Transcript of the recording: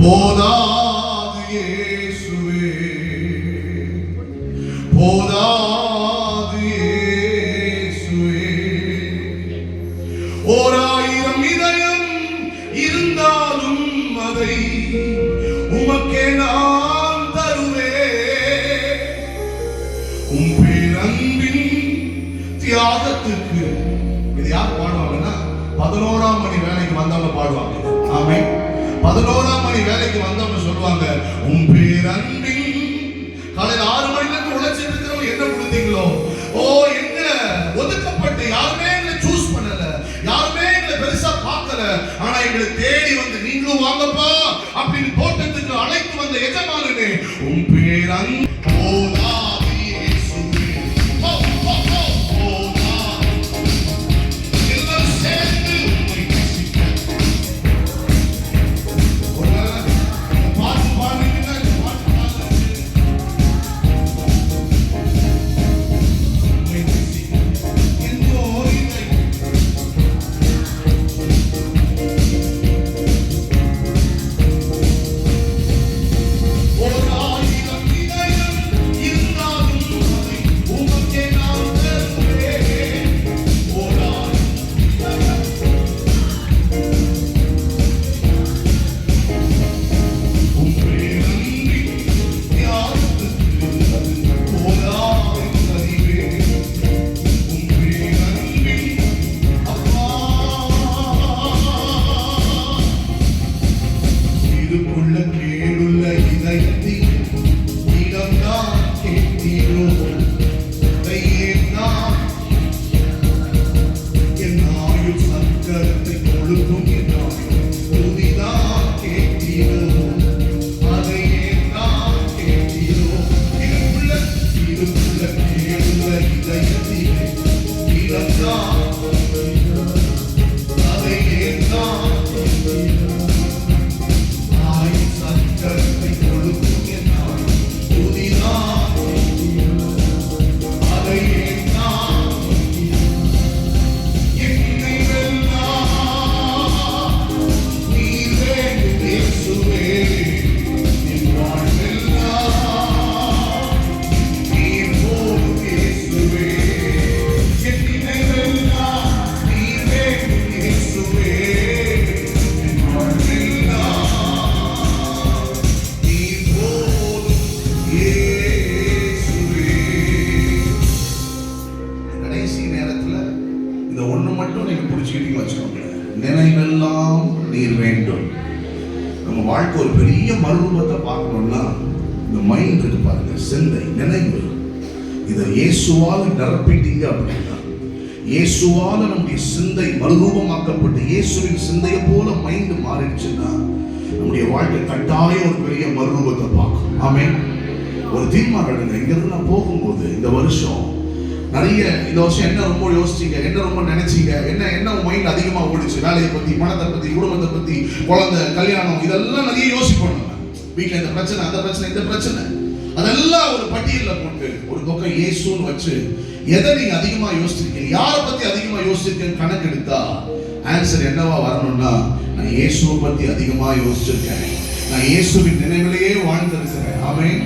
போதாது இயேசுவே, போதாது இயேசுவே. 1000 இதயம் இருந்தாலும் அதை உமக்கே நான் தருவேன். உம் பேரன்பின் தியாகத்துக்கு. இது யார் பாடுவாங்கன்னா 11ஆம் மணி வேலைக்கு வந்தவங்க பாடுவாங்க. ஆமென். 11ஆம் மணி வேலைக்கு வந்தவங்க சொல்லுவாங்க, உம் பேரன்பின். காலையில் 6 மணில இருந்து உழைச்சிட்டு இருக்கிறவங்க என்ன கொடுத்தீங்களோ, ஓ எங்களை ஒதுக்கப்பட்டு யாருமே எங்களை சூஸ் பண்ணல, யாருமே எங்களை பெருசா பார்க்கல, ஆனா எங்களை தேடி வந்து நீங்களும் வாங்கப்பா அப்படின்னு தோட்டத்துக்கு அழைத்து வந்த எஜமானனே, உம் பேரன் போதாது இயேசுவே. எல்லாரும் சேர்ந்து உம்மை நேசிக்க. பாட்டு பாடுறீங்கன்னா பாட்டு பாடுறது உம்மை நேசிக்க. எங்கோ இல்லை நினைவெல்லாம் நீர் வேண்டும். நம்ம வாழ்க்கை ஒரு பெரிய மறுரூபத்தை பார்க்கணும்னா இந்த மைண்ட் இருக்கு பாருங்க, சிந்தை, நினைவு, இதை இயேசுவால் நிரப்பிட்டீங்க அப்படின்னா, இயேசுவால நம்முடைய சிந்தை மறுரூபமாக்கப்பட்டு இயேசுவின் சிந்தையை போல மைண்ட் மாறிடுச்சுன்னா நம்முடைய வாழ்க்கை கட்டாயம் ஒரு பெரிய மறுரூபத்தை பார்க்கும். ஆமென். ஒரு தீர்மானம் எடுங்க. இங்கிருந்து நான் போகும்போது இந்த வருஷம் நிறைய, இந்த வருஷம் என்ன ரொம்ப யோசிச்சீங்க, என்ன ரொம்ப நினைச்சீங்க, என்ன மைண்ட் அதிகமாக ஓடிச்சு, வேலையை பத்தி, பணத்தை பத்தி, குடும்பத்தை பத்தி, குழந்தை, கல்யாணம், இதெல்லாம் நிறைய யோசிப்போம். வீட்டில் இந்த பிரச்சனை, அந்த பிரச்சனை, இந்த பிரச்சனை, அதெல்லாம் ஒரு பட்டியலில் போட்டு ஒரு பக்கம் இயேசுன்னு வச்சு எதை நீங்க அதிகமா யோசிச்சிருக்கீங்க, யாரை பத்தி அதிகமா யோசிச்சிருக்கீங்க கணக்கு எடுத்தா ஆன்சர் என்னவா வரணும்னா, நான் இயேசுவை பத்தி அதிகமா யோசிச்சிருக்கேன், நான் இயேசுவின் நினைவிலேயே வாழ்ந்திருக்கிறேன். ஆமென்.